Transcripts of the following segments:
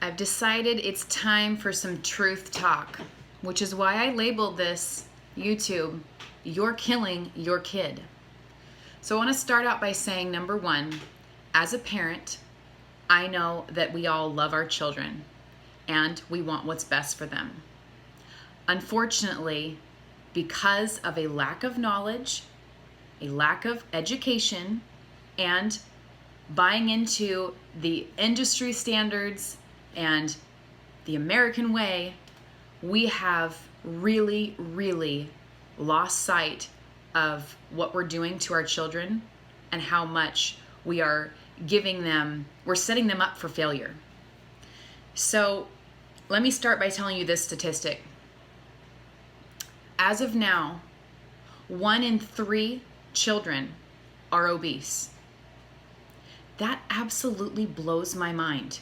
I've decided it's time for some truth talk, which is why I labeled this YouTube, You're Killing Your Kid. So I want to start out by saying, number one, as a parent, I know that we all love our children and we want what's best for them. Unfortunately, because of a lack of knowledge, a lack of education, and buying into the industry standards and the American way, we have really, really lost sight of what we're doing to our children and how much we are giving them, we're setting them up for failure. So let me start by telling you this statistic. As of now, 1 in 3 children are obese. That absolutely blows my mind.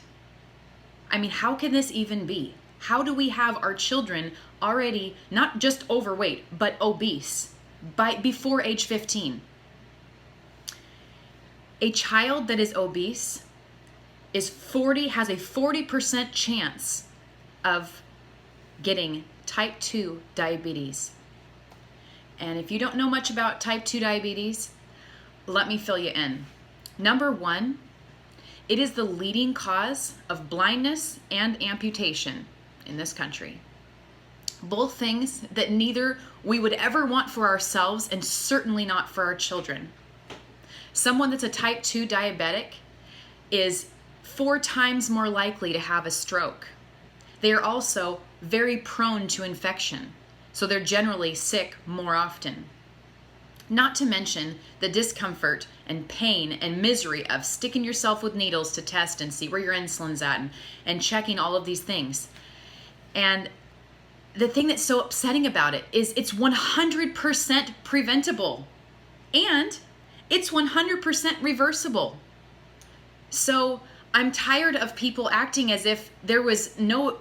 I mean, how can this even be? How do we have our children already not just overweight, but obese before age 15? A child that is obese has a 40% chance of getting type 2 diabetes. And if you don't know much about type 2 diabetes, let me fill you in. Number one, it is the leading cause of blindness and amputation in this country. Both things that neither we would ever want for ourselves and certainly not for our children. Someone that's a type 2 diabetic is 4 times more likely to have a stroke. They are also very prone to infection, so they're generally sick more often. Not to mention the discomfort and pain and misery of sticking yourself with needles to test and see where your insulin's at and checking all of these things. And the thing that's so upsetting about it is it's 100% preventable and it's 100% reversible. So I'm tired of people acting as if there was no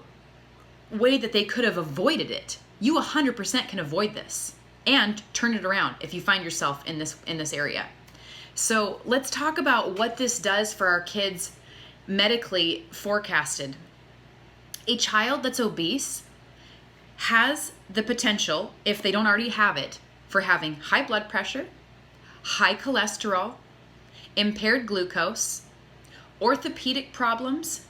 way that they could have avoided it. You 100% can avoid this and turn it around if you find yourself in this area. So let's talk about what this does for our kids medically forecasted. A child that's obese has the potential, if they don't already have it, for having high blood pressure, high cholesterol, impaired glucose, orthopedic problems,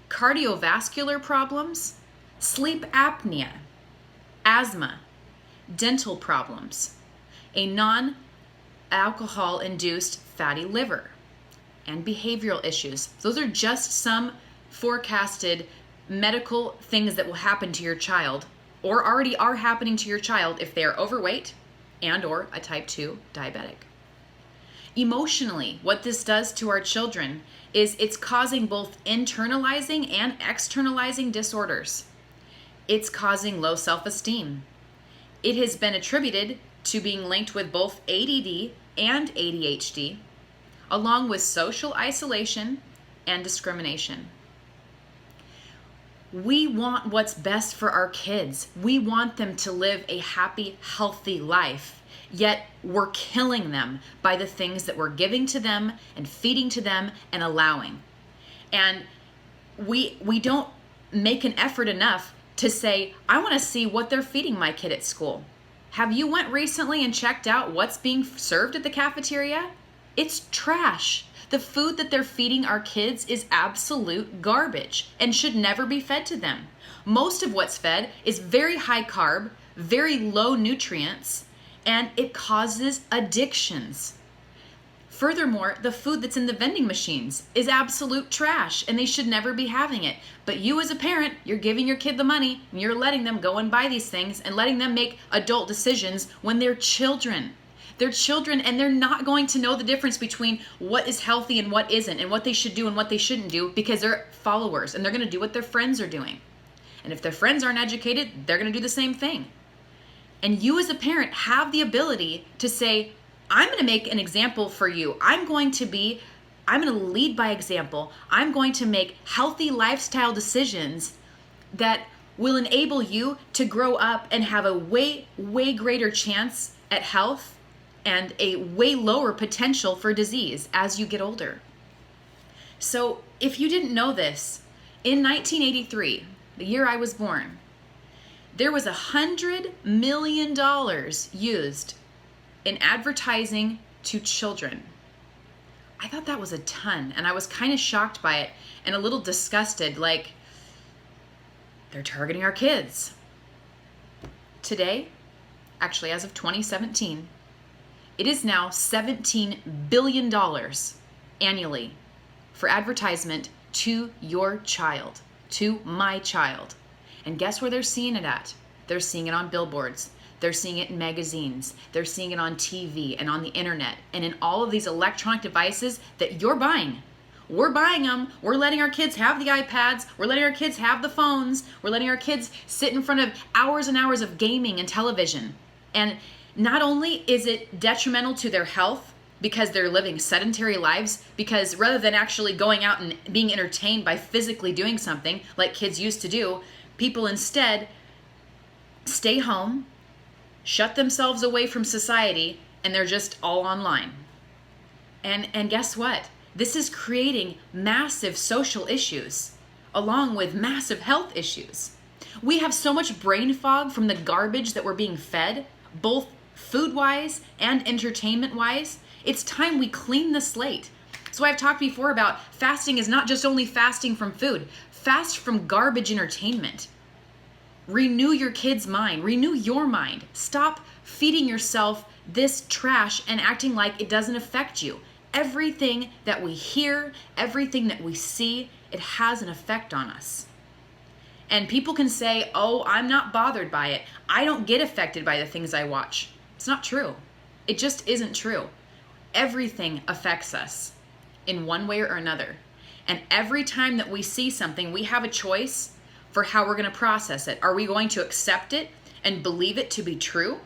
cardiovascular problems, sleep apnea, asthma, dental problems, a non-alcohol induced fatty liver, and behavioral issues. Those are just some forecasted medical things that will happen to your child or already are happening to your child if they are overweight and or a type 2 diabetic. Emotionally, what this does to our children is it's causing both internalizing and externalizing disorders. It's causing low self-esteem. It has been attributed to being linked with both ADD and ADHD, along with social isolation and discrimination. We want what's best for our kids. We want them to live a happy, healthy life, yet we're killing them by the things that we're giving to them and feeding to them and allowing. And we don't make an effort enough to say, I want to see what they're feeding my kid at school. Have you went recently and checked out what's being served at the cafeteria? It's trash. The food that they're feeding our kids is absolute garbage and should never be fed to them. Most of what's fed is very high carb, very low nutrients, and it causes addictions. Furthermore, the food that's in the vending machines is absolute trash and they should never be having it. But you as a parent, you're giving your kid the money and you're letting them go and buy these things and letting them make adult decisions when they're children. They're children and they're not going to know the difference between what is healthy and what isn't and what they should do and what they shouldn't do because they're followers and they're going to do what their friends are doing. And if their friends aren't educated, they're going to do the same thing. And you as a parent have the ability to say, I'm going to make an example for you. I'm going to lead by example. I'm going to make healthy lifestyle decisions that will enable you to grow up and have a way, way greater chance at health and a way lower potential for disease as you get older. So if you didn't know this, In 1983, the year I was born, there was $100 million used in advertising to children. I thought that was a ton, and I was kind of shocked by it and a little disgusted, like, they're targeting our kids. Today, actually as of 2017, it is now $17 billion annually for advertisement to your child, to my child. And guess where they're seeing it at? They're seeing it on billboards. They're seeing it in magazines. They're seeing it on TV and on the internet and in all of these electronic devices that you're buying. We're buying them. We're letting our kids have the iPads. We're letting our kids have the phones. We're letting our kids sit in front of hours and hours of gaming and television. And not only is it detrimental to their health because they're living sedentary lives, because rather than actually going out and being entertained by physically doing something like kids used to do, people instead stay home, shut themselves away from society, and they're just all online. And guess what? This is creating massive social issues along with massive health issues. We have so much brain fog from the garbage that we're being fed, both food-wise and entertainment-wise. It's time we clean the slate. So I've talked before about fasting is not just only fasting from food. Fast from garbage entertainment. Renew your kid's mind. Renew your mind. Stop feeding yourself this trash and acting like it doesn't affect you. Everything that we hear, everything that we see, it has an effect on us. And people can say, oh, I'm not bothered by it. I don't get affected by the things I watch. It's not true. It just isn't true. Everything affects us in one way or another. And every time that we see something, we have a choice for how we're going to process it. Are we going to accept it and believe it to be true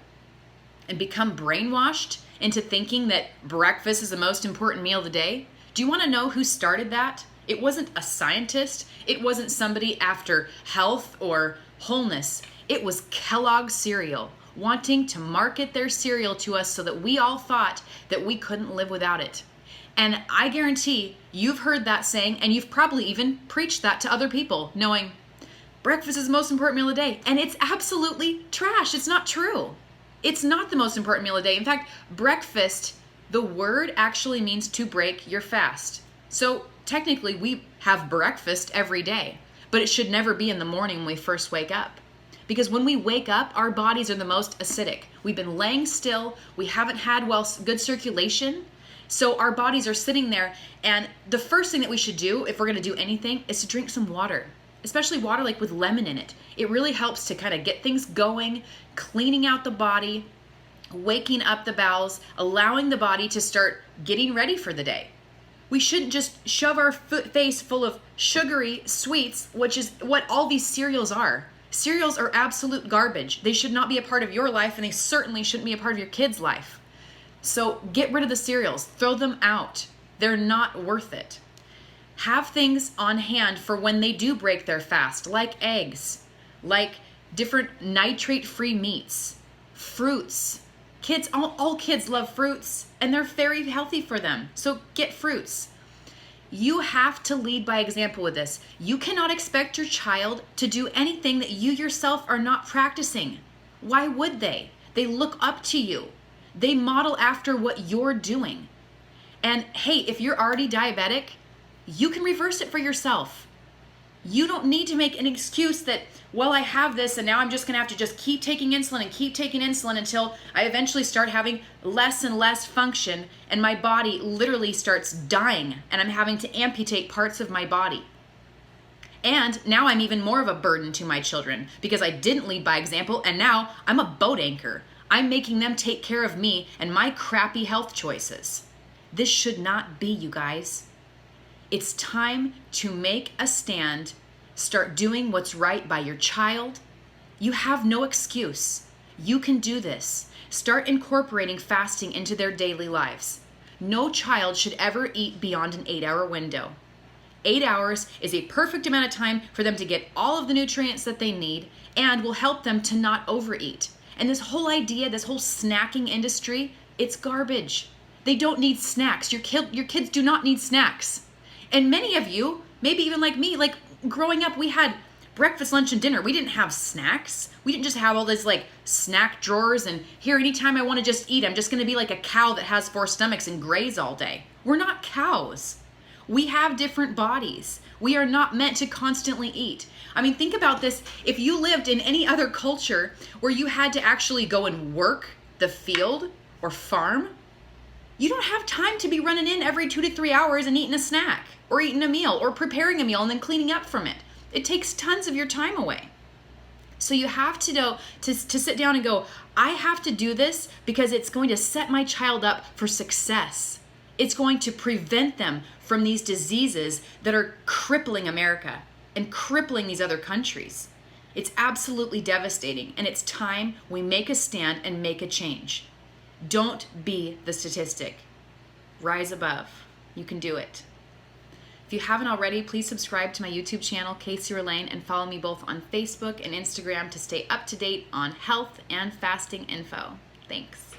and become brainwashed into thinking that breakfast is the most important meal of the day? Do you want to know who started that? It wasn't a scientist. It wasn't somebody after health or wholeness. It was Kellogg's cereal, wanting to market their cereal to us so that we all thought that we couldn't live without it. And I guarantee you've heard that saying, and you've probably even preached that to other people, knowing breakfast is the most important meal of the day. And it's absolutely trash. It's not true. It's not the most important meal of the day. In fact, breakfast, the word actually means to break your fast. So technically we have breakfast every day, but it should never be in the morning when we first wake up. Because when we wake up, our bodies are the most acidic. We've been laying still. We haven't had good circulation. So our bodies are sitting there. And the first thing that we should do if we're going to do anything is to drink some water, especially water like with lemon in it. It really helps to kind of get things going, cleaning out the body, waking up the bowels, allowing the body to start getting ready for the day. We shouldn't just shove our face full of sugary sweets, which is what all these cereals are. Cereals are absolute garbage. They should not be a part of your life, and they certainly shouldn't be a part of your kid's life. So get rid of the cereals. Throw them out. They're not worth it. Have things on hand for when they do break their fast, like eggs, like different nitrate-free meats, fruits. Kids, all kids love fruits, and they're very healthy for them. So get fruits. You have to lead by example with this. You cannot expect your child to do anything that you yourself are not practicing. Why would they? They look up to you. They model after what you're doing. And hey, if you're already diabetic, you can reverse it for yourself. You don't need to make an excuse that, well, I have this and now I'm just going to have to just keep taking insulin and keep taking insulin until I eventually start having less and less function and my body literally starts dying and I'm having to amputate parts of my body. And now I'm even more of a burden to my children because I didn't lead by example, and now I'm a boat anchor. I'm making them take care of me and my crappy health choices. This should not be, you guys. It's time to make a stand. Start doing what's right by your child. You have no excuse. You can do this. Start incorporating fasting into their daily lives. No child should ever eat beyond an 8-hour window. 8 hours is a perfect amount of time for them to get all of the nutrients that they need and will help them to not overeat. And this whole idea, this whole snacking industry, it's garbage. They don't need snacks. Your kids do not need snacks. And many of you, maybe even like me, like growing up, we had breakfast, lunch, and dinner. We didn't have snacks. We didn't just have all this like snack drawers and here, anytime I want to just eat, I'm just going to be like a cow that has 4 stomachs and graze all day. We're not cows. We have different bodies. We are not meant to constantly eat. I mean, think about this. If you lived in any other culture where you had to actually go and work the field or farm, you don't have time to be running in every 2 to 3 hours and eating a snack or eating a meal or preparing a meal and then cleaning up from it. It takes tons of your time away. So you have to know to sit down and go, I have to do this because it's going to set my child up for success. It's going to prevent them from these diseases that are crippling America and crippling these other countries. It's absolutely devastating, and it's time we make a stand and make a change. Don't be the statistic. Rise above. You can do it. If you haven't already, please subscribe to my YouTube channel, Casey Relane, and follow me both on Facebook and Instagram to stay up to date on health and fasting info. Thanks.